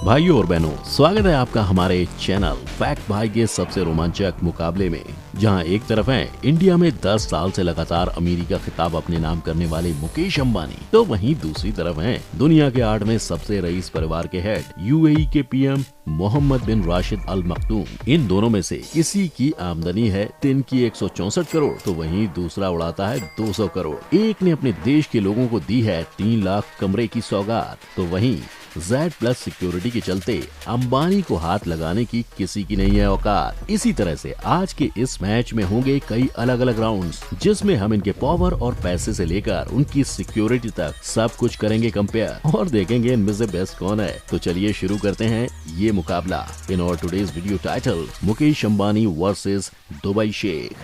भाइयों और बहनों, स्वागत है आपका हमारे चैनल फैक्ट भाई के सबसे रोमांचक मुकाबले में, जहां एक तरफ है इंडिया में 10 साल से लगातार अमीरी का खिताब अपने नाम करने वाले मुकेश अंबानी, तो वहीं दूसरी तरफ है दुनिया के 8वें सबसे रईस परिवार के हेड यूएई के पीएम मोहम्मद बिन राशिद अल मखदूम। इन दोनों में से किसी की आमदनी है दिन की 164 करोड़, तो वहीं दूसरा उड़ाता है 200 करोड़। एक ने अपने देश के लोगों को दी है 3 लाख कमरे की सौगात, तो वहीं Z+ सिक्योरिटी के चलते अंबानी को हाथ लगाने की किसी की नहीं है औकात। इसी तरह से आज के इस मैच में होंगे कई अलग अलग राउंड्स, जिसमें हम इनके पावर और पैसे से लेकर उनकी सिक्योरिटी तक सब कुछ करेंगे कंपेयर और देखेंगे इनमें से बेस्ट कौन है। तो चलिए शुरू करते हैं ये मुकाबला। In our today's video title, Mukesh Ambani versus Dubai शेख।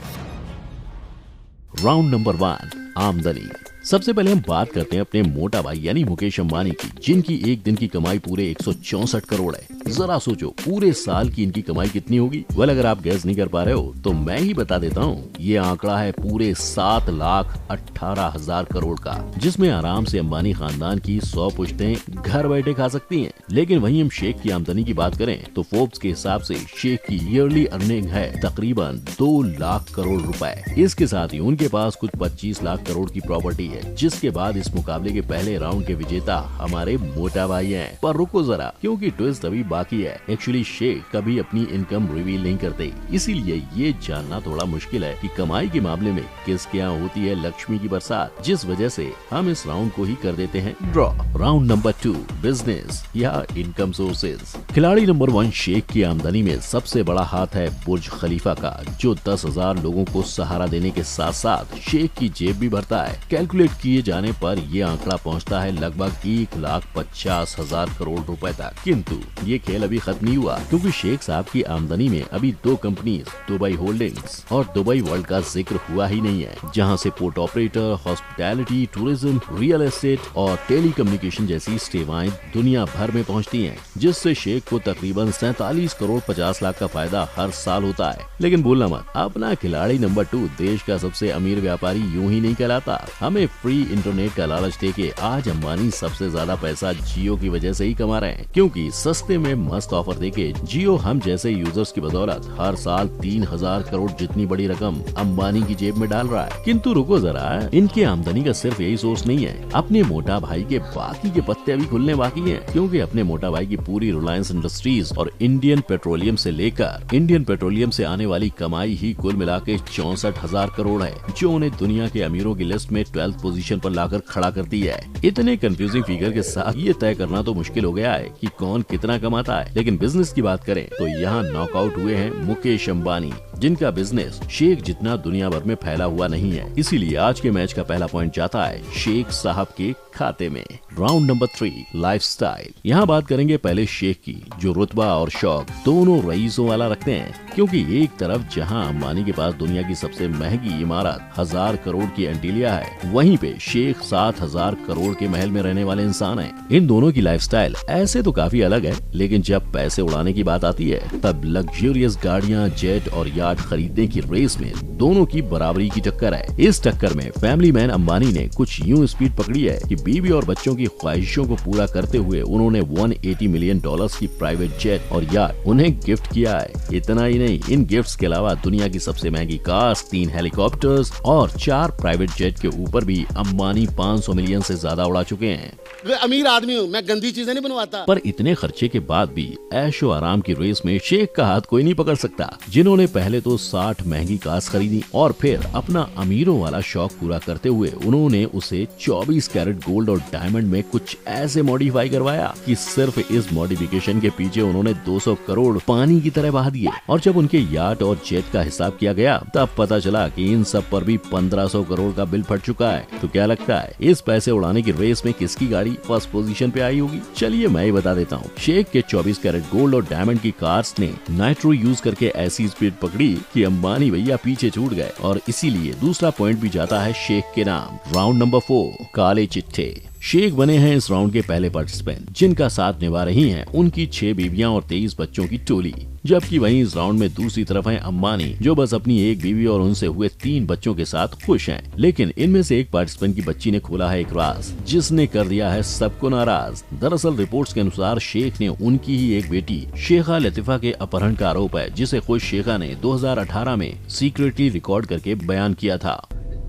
राउंड नंबर 1, आमदनी। सबसे पहले हम बात करते हैं अपने मोटा भाई यानी मुकेश अंबानी की, जिनकी एक दिन की कमाई पूरे 164 करोड़ है। जरा सोचो पूरे साल की इनकी कमाई कितनी होगी। वेल, अगर आप गैस नहीं कर पा रहे हो तो मैं ही बता देता हूँ। ये आंकड़ा है पूरे 7,18,000 करोड़ का, जिसमें आराम से अंबानी खानदान की 100 पुश्तें घर बैठे खा सकती हैं। लेकिन वहीं हम शेख की आमदनी की बात करें तो फोर्ब्स के हिसाब से शेख की ईयरली अर्निंग है तकरीबन 2 लाख करोड़ रुपए। इसके साथ ही उनके पास कुछ 25 लाख करोड़ की प्रॉपर्टी है, जिसके बाद इस मुकाबले के पहले राउंड के विजेता हमारे मोटा भाई हैं। पर रुको जरा, क्योंकि ट्विस्ट अभी बाकी है। एक्चुअली शेख कभी अपनी इनकम रिवील नहीं करते, इसीलिए ये जानना थोड़ा मुश्किल है कि कमाई के मामले में किसके यहाँ होती है लक्ष्मी की बरसात, जिस वजह से हम इस राउंड को ही कर देते हैं ड्रॉ। राउंड नंबर 2, बिजनेस या इनकम सोर्सेज। खिलाड़ी नंबर 1 शेख की आमदनी में सबसे बड़ा हाथ है बुर्ज खलीफा का, जो 10,000 लोगों को सहारा देने के साथ साथ शेख की जेब भी भरता है। कैलकुलेट किए जाने पर ये आंकड़ा पहुंचता है लगभग 1,50,000 करोड़ रुपए तक। किंतु ये खेल अभी खत्म नहीं हुआ, क्योंकि शेख साहब की आमदनी में अभी 2 कंपनीज दुबई होल्डिंग्स और दुबई वर्ल्ड का जिक्र हुआ ही नहीं है, जहां से port operator, hospitality, tourism, real estate और टेलीकम्युनिकेशन जैसी सेवाएं दुनिया भर में पहुंचती हैं, जिससे शेख को तकरीबन 47 करोड़ 50 लाख का फायदा हर साल होता है। लेकिन भूलना मत, अपना खिलाड़ी नंबर 2 देश का सबसे अमीर व्यापारी यूं ही नहीं कहलाता। हमें फ्री इंटरनेट का लालच देके आज अंबानी सबसे ज्यादा पैसा जियो की वजह से ही कमा रहे हैं, क्योंकि सस्ते में मस्त ऑफर देके जियो हम जैसे यूजर्स की बदौलत हर साल 3,000 करोड़ जितनी बड़ी रकम अंबानी की जेब में डाल रहा है। किंतु रुको जरा, इनकी आमदनी का सिर्फ यही सोर्स नहीं है। अपने मोटा भाई के बाकी के पत्ते अभी खुलने बाकी हैं, क्योंकि अपने मोटा भाई की पूरी रिलायंस इंडस्ट्रीज और इंडियन पेट्रोलियम से लेकर इंडियन पेट्रोलियम से आने वाली कमाई ही कुल मिला के 64,000 करोड़ है, जो उन्हें दुनिया के अमीरों की लिस्ट में 12th पोजीशन पर लाकर खड़ा करती है। इतने कंफ्यूजिंग फिगर के साथ ये तय करना तो मुश्किल हो गया है कि कौन कितना कमाता है। लेकिन बिजनेस की बात करें तो यहाँ नॉकआउट हुए हैं मुकेश अंबानी, जिनका बिजनेस शेख जितना दुनिया भर में फैला हुआ नहीं है। इसीलिए आज के मैच का पहला पॉइंट जाता है शेख साहब के खाते में। Round number 3, lifestyle. यहाँ बात करेंगे पहले शेख की, जो रुतबा और शौक दोनों रईसों वाला रखते हैं, क्योंकि एक तरफ जहाँ अंबानी के पास दुनिया की सबसे महंगी इमारत 1000 करोड़ की एंटीलिया है, वहीं पे शेख 7,000 करोड़ के महल में रहने वाले इंसान हैं। इन दोनों की लाइफस्टाइल ऐसे तो काफी अलग है, लेकिन जब पैसे उड़ाने की बात आती है तब लग्जरियस गाड़ियाँ, जेट और यार्ड खरीदने की रेस में दोनों की बराबरी की टक्कर है। इस टक्कर में फैमिली मैन अंबानी ने कुछ यूं स्पीड पकड़ी है कि बीवी और बच्चों की ख्वाहिशों को पूरा करते हुए उन्होंने $180 मिलियन की प्राइवेट जेट और यार्ड उन्हें गिफ्ट किया है। इतना ही नहीं, इन गिफ्ट्स के अलावा दुनिया की सबसे महंगी कार्स, 3 हेलीकॉप्टर्स और 4 प्राइवेट जेट के ऊपर भी अंबानी 500 मिलियन से ज्यादा उड़ा चुके हैं। अमीर आदमी हूँ, मैं गंदी चीजें नहीं बनवाता। पर इतने खर्चे के बाद भी ऐशो आराम की रेस में शेख का हाथ कोई नहीं पकड़ सकता, जिन्होंने पहले तो 60 महंगी कार्स खरीदी और फिर अपना अमीरों वाला शौक पूरा करते हुए उन्होंने उसे 24 कैरेट गोल्ड और डायमंड में कुछ ऐसे मॉडिफाई करवाया कि सिर्फ इस मॉडिफिकेशन के पीछे उन्होंने 200 करोड़ पानी की तरह बहा दिए। और जब उनके यार्ड और जेट का हिसाब किया गया तब पता चला कि इन सब पर भी 1500 करोड़ का बिल फट चुका है। तो क्या लगता है इस पैसे उड़ाने की रेस में किसकी गाड़ी फर्स्ट पोजीशन पे आई होगी? चलिए मैं ही बता देता हूँ। शेख के 24 कैरेट गोल्ड और डायमंड की कार्स ने नाइट्रो यूज करके ऐसी स्पीड पकड़ी कि अंबानी भैया पीछे छूट गए, और इसीलिए दूसरा पॉइंट भी जाता है शेख के नाम। राउंड नंबर 4, काले चिट्ठे। शेख बने हैं इस राउंड के पहले पार्टिसिपेंट, जिनका साथ निभा रही हैं उनकी 6 बीवियां और 23 बच्चों की टोली। जबकि वहीं इस राउंड में दूसरी तरफ है अंबानी, जो बस अपनी एक बीवी और उनसे हुए 3 बच्चों के साथ खुश हैं। लेकिन इनमें से एक पार्टिसिपेंट की बच्ची ने खोला है एक राज, जिसने कर दिया है सबको नाराज। दरअसल रिपोर्ट्स के अनुसार शेख ने उनकी ही एक बेटी शेखा लतीफा के अपहरण का आरोप है, जिसे खुद शेखा ने 2018 में सीक्रेटली रिकॉर्ड करके बयान किया था।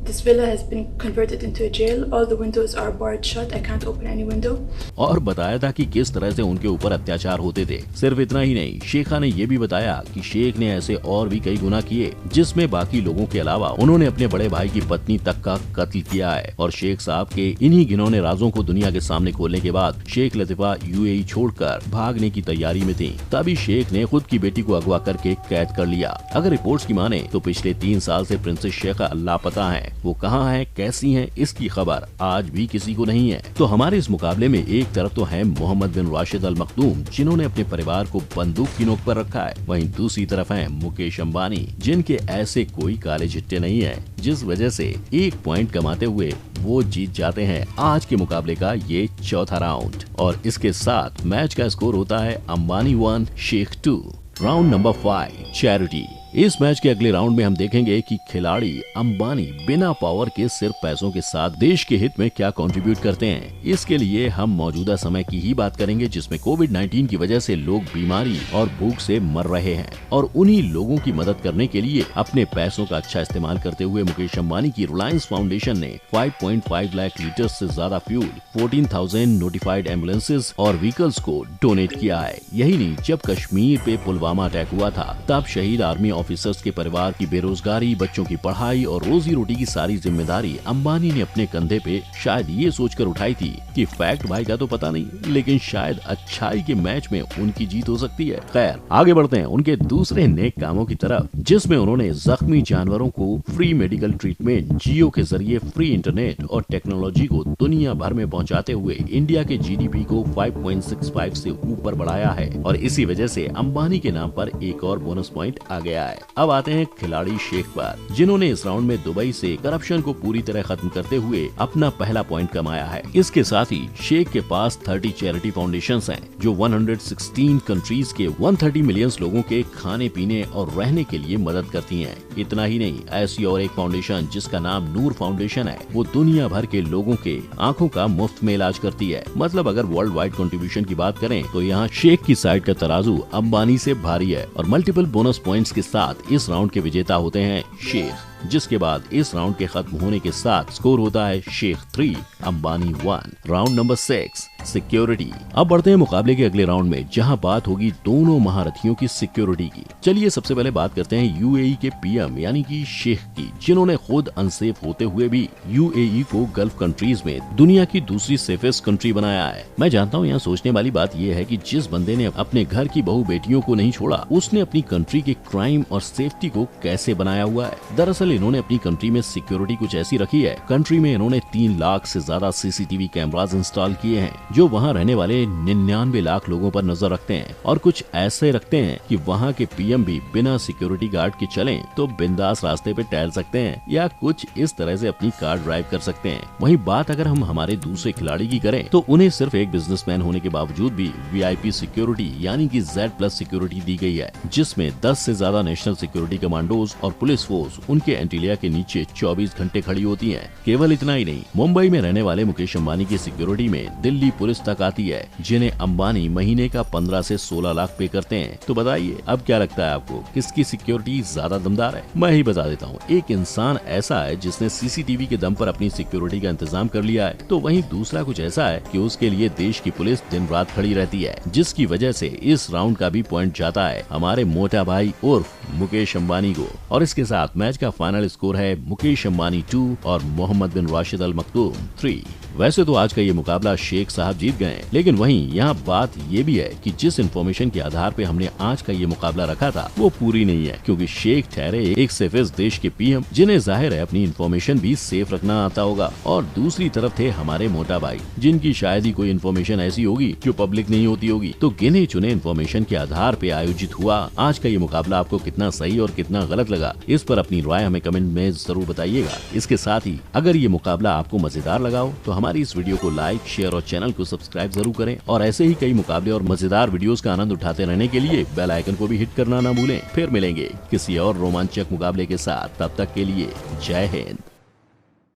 This villa has been converted into a jail. All the windows are barred shut. I can't open any window. और बताया था कि किस तरह से उनके ऊपर अत्याचार होते थे। सिर्फ इतना ही नहीं, शेखा ने ये भी बताया कि शेख ने ऐसे और भी कई गुनाह किए, जिसमें बाकी लोगों के अलावा उन्होंने अपने बड़े भाई की पत्नी तक का कत्ल किया है। और शेख साहब के इन्हीं घिनौने राजों को दुनिया के सामने खोलने के बाद शेख लतीफा यूएई छोड़कर भागने की तैयारी में थी। तभी शेख ने खुद की बेटी को अगवा करके कैद कर लिया। अगर रिपोर्ट्स की माने तो पिछले 3 साल से प्रिंसेस शेखा लापता है। वो कहाँ है, कैसी हैं, इसकी खबर आज भी किसी को नहीं है। तो हमारे इस मुकाबले में एक तरफ तो है मोहम्मद बिन राशिद अल मखदूम, जिन्होंने अपने परिवार को बंदूक की नोक पर रखा है। वहीं दूसरी तरफ है मुकेश अंबानी, जिनके ऐसे कोई काले चिट्टे नहीं है, जिस वजह से 1 पॉइंट कमाते हुए वो जीत जाते हैं आज के मुकाबले का ये चौथा राउंड। और इसके साथ मैच का स्कोर होता है अंबानी 1 शेख 2। Round number 5 charity. इस मैच के अगले राउंड में हम देखेंगे कि खिलाड़ी अंबानी बिना पावर के सिर्फ पैसों के साथ देश के हित में क्या कंट्रीब्यूट करते हैं। इसके लिए हम मौजूदा समय की ही बात करेंगे, जिसमें कोविड-19 की वजह से लोग बीमारी और भूख से मर रहे हैं। और उन्हीं लोगों की मदद करने के लिए अपने पैसों का अच्छा इस्तेमाल करते हुए मुकेश अंबानी की रिलायंस फाउंडेशन ने 5.5 लाख लीटर से ज्यादा फ्यूल, 14,000 नोटिफाइड एम्बुलेंसेज और व्हीकल्स को डोनेट किया है। यही नहीं, जब कश्मीर पे पुलवामा अटैक हुआ था, तब शहीद आर्मी ऑफिसर्स के परिवार की बेरोजगारी, बच्चों की पढ़ाई और रोजी रोटी की सारी जिम्मेदारी अंबानी ने अपने कंधे पे शायद ये सोचकर उठाई थी कि फैक्ट भाई का तो पता नहीं, लेकिन शायद अच्छाई के मैच में उनकी जीत हो सकती है। खैर, आगे बढ़ते हैं उनके दूसरे नेक कामों की तरफ, जिसमें उन्होंने जख्मी जानवरों को फ्री मेडिकल ट्रीटमेंट, जियो के जरिए फ्री इंटरनेट और टेक्नोलॉजी को दुनिया भर में पहुंचाते हुए इंडिया के जीडीपी को 5.65 से ऊपर बढ़ाया है। और इसी वजह से अंबानी के नाम पर एक और बोनस पॉइंट आ गया है। अब आते हैं खिलाड़ी शेख पर, जिन्होंने इस राउंड में दुबई से करप्शन को पूरी तरह खत्म करते हुए अपना पहला पॉइंट कमाया है। इसके साथ ही शेख के पास 30 चैरिटी फाउंडेशंस हैं, जो 116 कंट्रीज के 130 मिलियन लोगों के खाने पीने और रहने के लिए मदद करती हैं। इतना ही नहीं, ऐसी और एक फाउंडेशन जिसका नाम नूर फाउंडेशन है, वो दुनिया भर के लोगों के आंखों का मुफ्त में इलाज करती है। मतलब अगर वर्ल्ड वाइड कंट्रीब्यूशन की बात करें तो यहाँ शेख की साइड का तराजू अंबानी से भारी है। और मल्टीपल बोनस पॉइंट्स के साथ इस राउंड के विजेता होते हैं शेख, जिसके बाद इस राउंड के खत्म होने के साथ स्कोर होता है शेख 3 अंबानी 1। Round number 6 security. अब बढ़ते हैं मुकाबले के अगले राउंड में, जहां बात होगी दोनों महारथियों की सिक्योरिटी की। चलिए सबसे पहले बात करते हैं यूएई के पीएम यानी कि शेख की, जिन्होंने खुद अनसेफ होते हुए भी यूएई को गल्फ कंट्रीज में दुनिया की दूसरी सेफेस्ट कंट्री बनाया है। मैं जानता हूँ यहाँ सोचने वाली बात यह है कि जिस बंदे ने अपने घर की बहू बेटियों को नहीं छोड़ा, उसने अपनी कंट्री के क्राइम और सेफ्टी को कैसे बनाया हुआ है। दरअसल इन्होंने अपनी कंट्री में सिक्योरिटी कुछ ऐसी रखी है। कंट्री में इन्होंने 3 लाख से ज्यादा सीसीटीवी कैमरास इंस्टॉल किए हैं, जो वहाँ रहने वाले 99 लाख लोगों पर नजर रखते हैं। और कुछ ऐसे रखते हैं कि वहाँ के पीएम भी बिना सिक्योरिटी गार्ड के चलें तो बिंदास रास्ते पे टहल सकते हैं या कुछ इस तरह से अपनी कार ड्राइव कर सकते हैं। वहीं बात अगर हम हमारे दूसरे खिलाड़ी की करें तो उन्हें सिर्फ एक बिजनेसमैन होने के बावजूद भी वीआईपी सिक्योरिटी यानी कि Z+ सिक्योरिटी दी गई है, जिसमें 10 से ज्यादा नेशनल सिक्योरिटी कमांडोज और पुलिस फोर्स उनके एंटीलिया के नीचे 24 घंटे खड़ी होती है। केवल इतना ही नहीं, मुंबई में रहने वाले मुकेश अंबानी की सिक्योरिटी में दिल्ली पुलिस तक आती है, जिन्हें अंबानी महीने का 15 से 16 लाख पे करते हैं। तो बताइए अब क्या लगता है आपको, किसकी सिक्योरिटी ज्यादा दमदार है? मैं ही बता देता हूँ, एक इंसान ऐसा है जिसने सीसीटीवी के दम पर अपनी सिक्योरिटी का इंतजाम कर लिया है, तो वहीं दूसरा कुछ ऐसा है कि उसके लिए देश की पुलिस दिन रात खड़ी रहती है, जिसकी वजह से इस राउंड का भी पॉइंट जाता है हमारे मोटा भाई उर्फ मुकेश अंबानी को। और इसके साथ मैच का फाइनल स्कोर है मुकेश अंबानी 2 और मोहम्मद बिन राशिद अल मखदूम 3। वैसे तो आज का ये मुकाबला शेख साहब जीत गए, लेकिन वहीं यहाँ बात ये भी है कि जिस इन्फॉर्मेशन के आधार पे हमने आज का ये मुकाबला रखा था वो पूरी नहीं है, क्योंकि शेख ठहरे एक सेफेस्ट देश के पीएम, जिन्हें जाहिर है अपनी इन्फॉर्मेशन भी सेफ रखना आता होगा। और दूसरी तरफ थे हमारे मोटा भाई, जिनकी शायद ही कोई इन्फॉर्मेशन ऐसी होगी जो पब्लिक नहीं होती होगी। तो गिने चुने इन्फॉर्मेशन के आधार पे आयोजित हुआ आज का ये मुकाबला आपको कितना सही और कितना गलत लगा, इस पर अपनी राय हमें हमें कमेंट में जरूर बताइएगा। इसके साथ ही अगर ये मुकाबला आपको मजेदार लगा हो तो हमारी इस वीडियो को लाइक, शेयर और चैनल को सब्सक्राइब जरूर करें और ऐसे ही कई मुकाबले और मजेदार वीडियोस का आनंद उठाते रहने के लिए बेल आइकन को भी हिट करना ना भूलें। फिर मिलेंगे किसी और रोमांचक मुकाबले के साथ, तब तक के लिए जय हिंद।